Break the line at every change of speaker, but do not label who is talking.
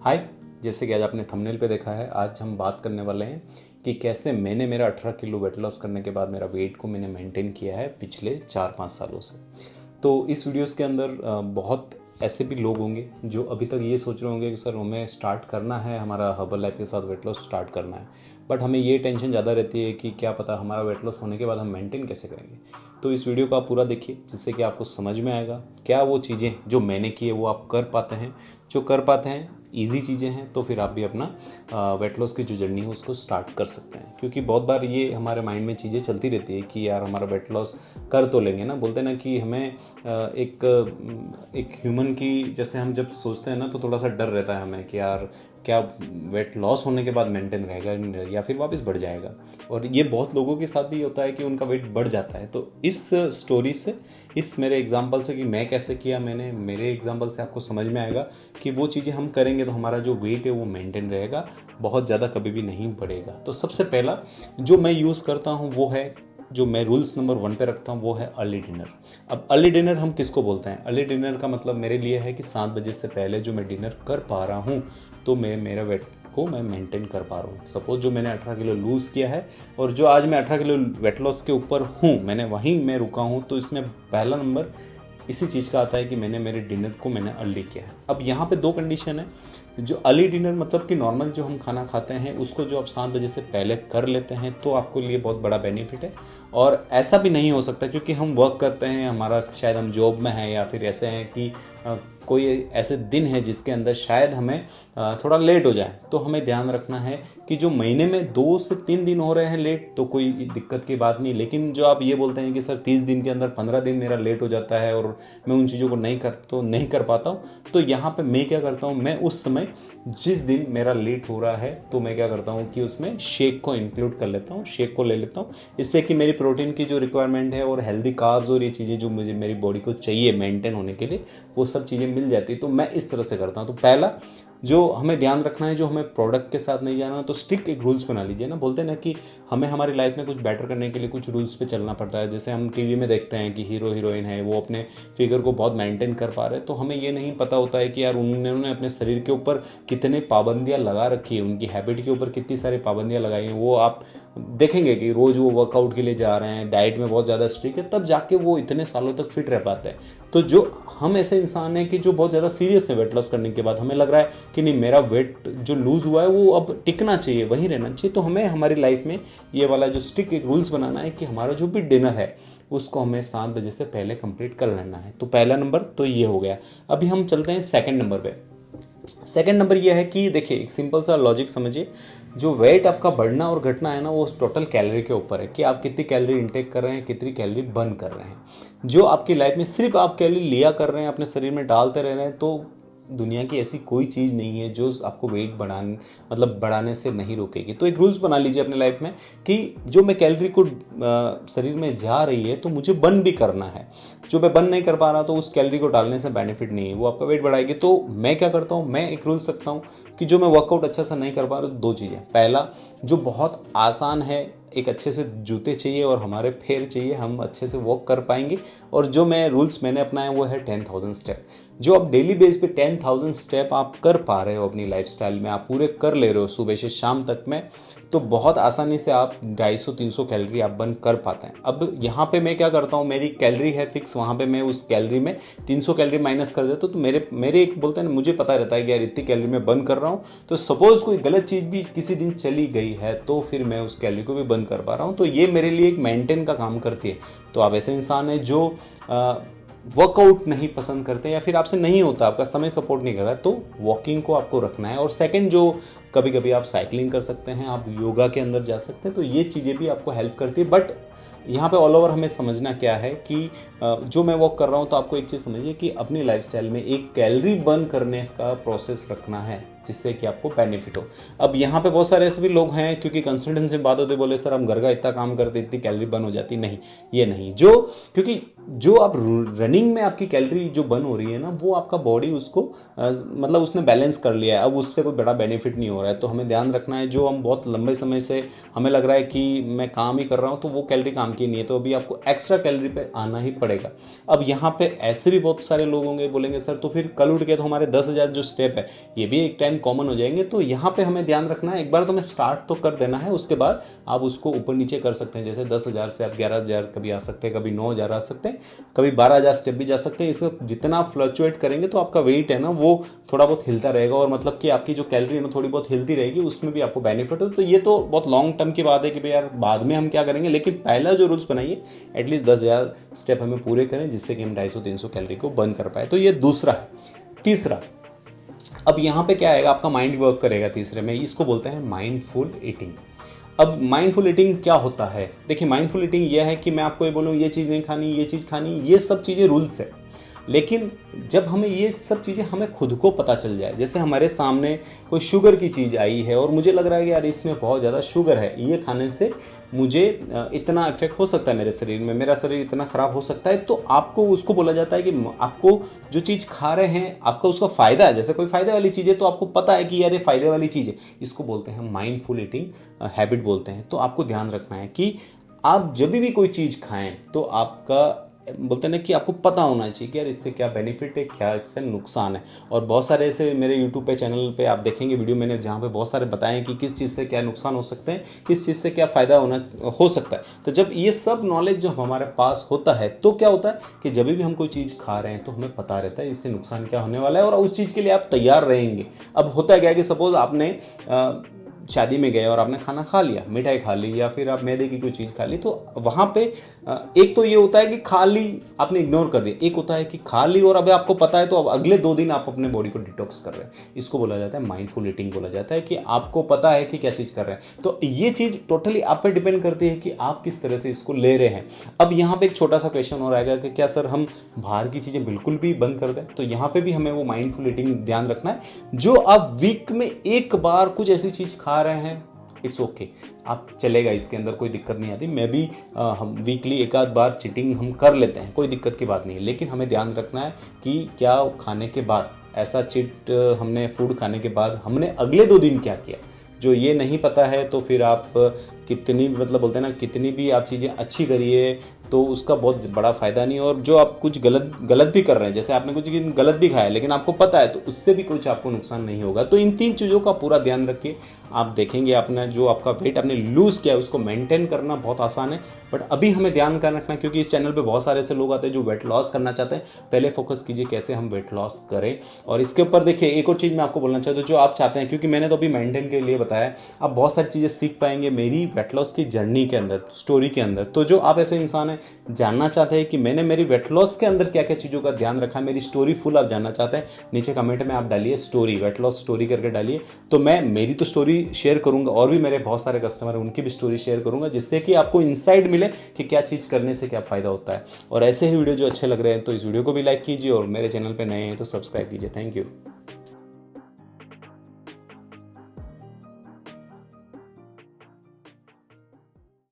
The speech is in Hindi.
हाय। जैसे कि आज आपने थंबनेल पे देखा है, आज हम बात करने वाले हैं कि कैसे मैंने मेरा 18 किलो वेट लॉस करने के बाद मेरा वेट को मैंने मेंटेन किया है पिछले 4-5 सालों से। तो इस वीडियोस के अंदर बहुत ऐसे भी लोग होंगे जो अभी तक ये सोच रहे होंगे कि सर हमें स्टार्ट करना है, हमारा हर्बल लाइफ के साथ वेट लॉस स्टार्ट करना है, बट हमें ये टेंशन ज़्यादा रहती है कि क्या पता हमारा वेट लॉस होने के बाद हम मेंटेन कैसे करेंगे। तो इस वीडियो को आप पूरा देखिए, जिससे कि आपको समझ में आएगा क्या वो चीज़ें जो मैंने की है वो आप कर पाते हैं। जो कर पाते हैं, ईजी चीज़ें हैं, तो फिर आप भी अपना वेट लॉस की जो जर्नी है उसको स्टार्ट कर सकते हैं। क्योंकि बहुत बार ये हमारे माइंड में चीज़ें चलती रहती है कि यार हमारा वेट लॉस कर तो लेंगे ना, बोलते हैं ना कि हमें एक ह्यूमन की जैसे हम जब सोचते हैं ना तो थोड़ा सा डर रहता है हमें कि यार क्या वेट लॉस होने के बाद मेंटेन रहेगा या फिर वापस बढ़ जाएगा। और ये बहुत लोगों के साथ भी होता है कि उनका वेट बढ़ जाता है। तो इस स्टोरी से, इस मेरे एग्जांपल से कि मैं कैसे किया, मैंने मेरे एग्जांपल से आपको समझ में आएगा कि वो चीज़ें हम करेंगे तो हमारा जो वेट है वो मेंटेन रहेगा, बहुत ज़्यादा कभी भी नहीं बढ़ेगा। तो सबसे पहला जो मैं यूज़ करता हूँ वो है, जो मैं रूल्स नंबर 1 पे रखता हूँ वो है अर्ली डिनर। अब अर्ली डिनर हम किसको बोलते हैं? अर्ली डिनर का मतलब मेरे लिए है कि 7 बजे से पहले जो मैं डिनर कर पा रहा हूँ तो मैं मेरा वेट को मैं मेंटेन कर पा रहा हूँ। सपोज जो मैंने 18 किलो लूज़ किया है और जो आज मैं 18 किलो वेट लॉस के ऊपर हूँ, मैंने वहीं मैं रुका हूँ, तो इसमें पहला नंबर इसी चीज़ का आता है कि मैंने मेरे डिनर को मैंने अर्ली किया है। अब यहाँ पे 2 कंडीशन है। जो अर्ली डिनर मतलब कि नॉर्मल जो हम खाना खाते हैं उसको जो आप 7 बजे से पहले कर लेते हैं तो आपको लिए बहुत बड़ा बेनिफिट है। और ऐसा भी नहीं हो सकता क्योंकि हम वर्क करते हैं, हमारा शायद हम जॉब में हैं या फिर ऐसे हैं कि कोई ऐसे दिन है जिसके अंदर शायद हमें थोड़ा लेट हो जाए, तो हमें ध्यान रखना है कि जो महीने में 2 से 3 दिन हो रहे हैं लेट तो कोई दिक्कत की बात नहीं। लेकिन जो आप ये बोलते हैं कि सर 30 दिन के अंदर 15 दिन मेरा लेट हो जाता है और मैं उन चीज़ों को नहीं कर पाता हूँ, तो यहाँ पे मैं क्या करता हूँ, मैं उस समय जिस दिन मेरा लेट हो रहा है तो मैं क्या करता हूँ कि उसमें शेक को इंक्लूड कर लेता हूँ, शेक को ले लेता हूँ। इससे कि मेरी प्रोटीन की जो रिक्वायरमेंट है और हेल्दी कार्ब्स और ये चीज़ें जो मुझे मेरी बॉडी को चाहिए मेंटेन होने के लिए वो सब चीज़ें मिल जाती। तो मैं इस तरह से करता हूँ। तो पहला जो हमें ध्यान रखना है, जो हमें प्रोडक्ट के साथ नहीं जाना, तो स्ट्रिक्ट एक रूल्स बना लीजिए ना। बोलते हैं ना कि हमें हमारी लाइफ में कुछ बेटर करने के लिए कुछ रूल्स पे चलना पड़ता है। जैसे हम टीवी में देखते हैं कि हीरो हीरोइन है, वो अपने फिगर को बहुत मेंटेन कर पा रहे हैं, तो हमें ये नहीं पता होता है कि यार उन्होंने अपने शरीर के ऊपर कितने पाबंदियाँ लगा रखी है, उनकी हैबिट के ऊपर कितनी सारी पाबंदियाँ लगाई हैं। वो आप देखेंगे कि रोज़ वो वर्कआउट के लिए जा रहे हैं, डाइट में बहुत ज़्यादा स्ट्रिक्ट है, तब जाके वो इतने सालों तक फिट रह पाते हैं। तो जो हम ऐसे इंसान हैं कि जो बहुत ज़्यादा सीरियस है वेट लॉस करने के बाद, हमें लग रहा है कि नहीं मेरा वेट जो लूज़ हुआ है वो अब टिकना चाहिए, वहीं रहना चाहिए, तो हमें हमारी लाइफ में ये वाला जो स्ट्रिक्ट एक रूल्स बनाना है कि हमारा जो भी डिनर है उसको हमें 7 बजे से पहले कंप्लीट कर लेना है। तो पहला नंबर तो ये हो गया। अभी हम चलते हैं सेकंड नंबर पे। सेकंड नंबर ये है कि देखिए, एक सिंपल सा लॉजिक समझिए। जो वेट आपका बढ़ना और घटना है ना, वो टोटल कैलोरी के ऊपर है कि आप कितनी कैलोरी इंटेक कर रहे हैं, कितनी कैलोरी बर्न कर रहे हैं। जो आपकी लाइफ में सिर्फ आप कैलोरी लिया कर रहे हैं, अपने शरीर में डालते रह रहे हैं, तो दुनिया की ऐसी कोई चीज़ नहीं है जो आपको वेट बढ़ाने मतलब बढ़ाने से नहीं रोकेगी। तो एक रूल्स बना लीजिए अपने लाइफ में कि जो मैं कैलोरी को शरीर में जा रही है तो मुझे बर्न भी करना है। जो मैं बर्न नहीं कर पा रहा तो उस कैलोरी को डालने से बेनिफिट नहीं है, वो आपका वेट बढ़ाएगी। तो मैं क्या करता हूँ, मैं एक रूल्स रखता हूँ कि जो मैं वर्कआउट अच्छा सा नहीं कर पा रहा तो 2 चीज़ें। पहला जो बहुत आसान है, एक अच्छे से जूते चाहिए और हमारे पैर चाहिए, हम अच्छे से वॉक कर पाएंगे। और जो मैं रूल्स मैंने अपनाया वो है 10,000 स्टेप। जो आप डेली बेस पे 10,000 स्टेप आप कर पा रहे हो अपनी लाइफस्टाइल में, आप पूरे कर ले रहे हो सुबह से शाम तक में, तो बहुत आसानी से आप 250-300 कैलोरी आप बर्न कर पाते हैं। अब यहाँ पे मैं क्या करता हूँ, मेरी कैलोरी है फिक्स, वहाँ पे मैं उस कैलोरी में 300 कैलोरी माइनस कर देता हूँ। तो मेरे एक बोलते हैं ना, मुझे पता रहता है कि यार इतनी कैलोरी में बर्न कर रहा हूँ, तो सपोज कोई गलत चीज़ भी किसी दिन चली गई है तो फिर मैं उस कैलोरी को भी बर्न कर पा रहा हूँ। तो ये मेरे लिए एक मेंटेन का काम करती है। तो आप ऐसे इंसान हैं जो वर्कआउट नहीं पसंद करते या फिर आपसे नहीं होता, आपका समय सपोर्ट नहीं कर रहा, तो वॉकिंग को आपको रखना है। और सेकंड, जो कभी कभी आप साइकिलिंग कर सकते हैं, आप योगा के अंदर जा सकते हैं, तो ये चीज़ें भी आपको हेल्प करती है। बट यहाँ पे ऑल ओवर हमें समझना क्या है कि जो मैं वॉक कर रहा हूँ, तो आपको एक चीज़ समझिए कि अपनी लाइफस्टाइल में एक कैलोरी बर्न करने का प्रोसेस रखना है जिससे कि आपको बेनिफिट हो। अब यहाँ पे बहुत सारे ऐसे भी लोग हैं, क्योंकि कंसल्टेंसी बात होती है, बोले सर हम घर का इतना काम करते इतनी कैलोरी बर्न हो जाती। नहीं, ये नहीं। क्योंकि जो आप रनिंग में आपकी कैलोरी जो बर्न हो रही है ना, वो आपका बॉडी उसको मतलब उसने बैलेंस कर लिया है, अब उससे कोई बड़ा बेनिफिट नहीं हो रहा। रहा है। तो हमें ध्यान रखना है, जो हम बहुत लंबे समय से हमें लग रहा है कि मैं काम ही कर रहा हूँ तो वो कैलोरी काम की नहीं है, तो अभी आपको एक्स्ट्रा कैलोरी पे आना ही पड़ेगा। अब यहाँ पे ऐसे भी बहुत सारे लोग होंगे बोलेंगे सर तो फिर कल उठ के तो हमारे 10,000 जो स्टेप है ये भी एक टाइम कॉमन हो जाएंगे। तो यहाँ पे हमें ध्यान रखना है, एक बार तो हमें स्टार्ट तो कर देना है, उसके बाद आप उसको ऊपर नीचे कर सकते हैं। जैसे 10,000 से आप 11,000 कभी आ सकते हैं, कभी 9,000 आ सकते हैं, कभी 12,000 स्टेप भी जा सकते हैं। इसको जितना फ्लक्चुएट करेंगे तो आपका वेट है ना वो थोड़ा बहुत हिलता रहेगा, और मतलब कि आपकी जो कैलोरी है ना थोड़ी बहुत हिलती रहेगी, उसमें भी आपको बेनिफिट हो। तो ये तो बहुत लॉन्ग टर्म की बात है कि भाई यार बाद में हम क्या करेंगे, लेकिन पहला जो रूल्स बनाइए एटलीस्ट 10,000 स्टेप हमें पूरे करें, जिससे कि हम 250-300 कैलोरी को बर्न कर पाए। तो ये दूसरा है। तीसरा, अब यहाँ पे क्या आएगा, आपका माइंड वर्क करेगा तीसरे में, इसको बोलते हैं माइंडफुल ईटिंग। अब माइंडफुल ईटिंग क्या होता है, देखिए माइंडफुल ईटिंग ये है कि मैं आपको ये बोलूँ ये चीज़ नहीं खानी, ये चीज़ खानी, ये सब चीज़ें रूल्स है। लेकिन जब हमें ये सब चीज़ें हमें खुद को पता चल जाए, जैसे हमारे सामने कोई शुगर की चीज़ आई है और मुझे लग रहा है कि यार इसमें बहुत ज़्यादा शुगर है, ये खाने से मुझे इतना इफेक्ट हो सकता है मेरे शरीर में, मेरा शरीर इतना ख़राब हो सकता है, तो आपको उसको बोला जाता है कि आपको जो चीज़ खा रहे हैं आपका उसका फ़ायदा है, जैसे कोई फ़ायदे वाली चीज़ है तो आपको पता है कि यार ये फ़ायदे वाली चीज़ है, इसको बोलते हैं माइंडफुल ईटिंग हैबिट बोलते हैं। तो आपको ध्यान रखना है कि आप जब भी कोई चीज़ खाएं तो आपका बोलते हैं ना कि आपको पता होना चाहिए कि यार इससे क्या बेनिफिट है, क्या इससे नुकसान है। और बहुत सारे ऐसे मेरे यूट्यूब पे चैनल पे आप देखेंगे वीडियो मैंने जहाँ पे बहुत सारे बताए हैं कि किस चीज़ से क्या नुकसान हो सकते हैं, किस चीज़ से क्या फ़ायदा हो सकता है। तो जब ये सब नॉलेज जो हमारे पास होता है तो क्या होता है कि जब भी हम कोई चीज़ खा रहे हैं तो हमें पता रहता है इससे नुकसान क्या होने वाला है, और उस चीज़ के लिए आप तैयार रहेंगे। अब होता है क्या कि सपोज आपने शादी में गए और आपने खाना खा लिया, मिठाई खा ली या फिर आप मैदे की कोई चीज़ खा ली, तो वहाँ पे एक तो ये होता है कि खा ली आपने इग्नोर कर दिया, एक होता है कि खा ली और अभी आपको पता है तो अब अगले 2 दिन आप अपने बॉडी को डिटॉक्स कर रहे हैं। इसको बोला जाता है माइंडफुल ईटिंग, बोला जाता है कि आपको पता है कि क्या चीज़ कर रहे हैं। तो ये चीज़ टोटली आप पे डिपेंड करती है कि आप किस तरह से इसको ले रहे हैं। अब यहाँ पे एक छोटा सा क्वेश्चन और आएगा कि क्या सर हम बाहर की चीज़ें बिल्कुल भी बंद कर दें, तो यहाँ पे भी हमें वो माइंडफुल ईटिंग ध्यान रखना है। जो आप वीक में एक बार कुछ ऐसी चीज़ खा रहे हैं इट्स ओके, आप चलेगा, इसके अंदर कोई दिक्कत नहीं आती। मैं भी हम वीकली एक आध बार चीटिंग हम कर लेते हैं, कोई दिक्कत की बात नहीं है। लेकिन हमें ध्यान रखना है कि क्या खाने के बाद ऐसा चीट हमने फूड खाने के बाद हमने अगले 2 दिन क्या किया, जो ये नहीं पता है तो फिर आप कितनी मतलब बोलते हैं ना कितनी भी आप चीज़ें अच्छी करिए तो उसका बहुत बड़ा फ़ायदा नहीं। और जो आप कुछ गलत भी कर रहे हैं, जैसे आपने कुछ गलत भी खाया लेकिन आपको पता है, तो उससे भी कुछ आपको नुकसान नहीं होगा। तो इन 3 चीज़ों का पूरा ध्यान रखिए। आप देखेंगे अपना जो आपका वेट आपने लूज़ किया है उसको मेंटेन करना बहुत आसान है। बट अभी हमें ध्यान कर रखना, क्योंकि इस चैनल पे बहुत सारे ऐसे लोग आते हैं जो वेट लॉस करना चाहते हैं। पहले फोकस कीजिए कैसे हम वेट लॉस करें। और इसके ऊपर देखिए एक और चीज़ मैं आपको बोलना चाहता हूँ, जो आप चाहते हैं, क्योंकि मैंने तो अभी मेंटेन के लिए बताया, आप बहुत सारी चीज़ें सीख पाएंगे मेरी वेट लॉस की जर्नी के अंदर, स्टोरी के अंदर। तो जो आप ऐसे इंसान हैं जानना चाहते हैं कि मैंने मेरी वेट लॉस के अंदर क्या क्या चीज़ों का ध्यान रखा है, मेरी स्टोरी फुल आप जानना चाहते हैं, नीचे कमेंट में आप डालिए स्टोरी, वेट लॉस स्टोरी करके डालिए। तो मैं मेरी तो स्टोरी शेयर करूंगा और भी मेरे बहुत सारे कस्टमर हैं उनकी भी स्टोरी शेयर करूंगा, जिससे कि आपको इनसाइट मिले कि क्या चीज़ करने से क्या फ़ायदा होता है। और ऐसे ही वीडियो जो अच्छे लग रहे हैं तो इस वीडियो को भी लाइक कीजिए और मेरे चैनल पर नए हैं तो सब्सक्राइब कीजिए। Thank you.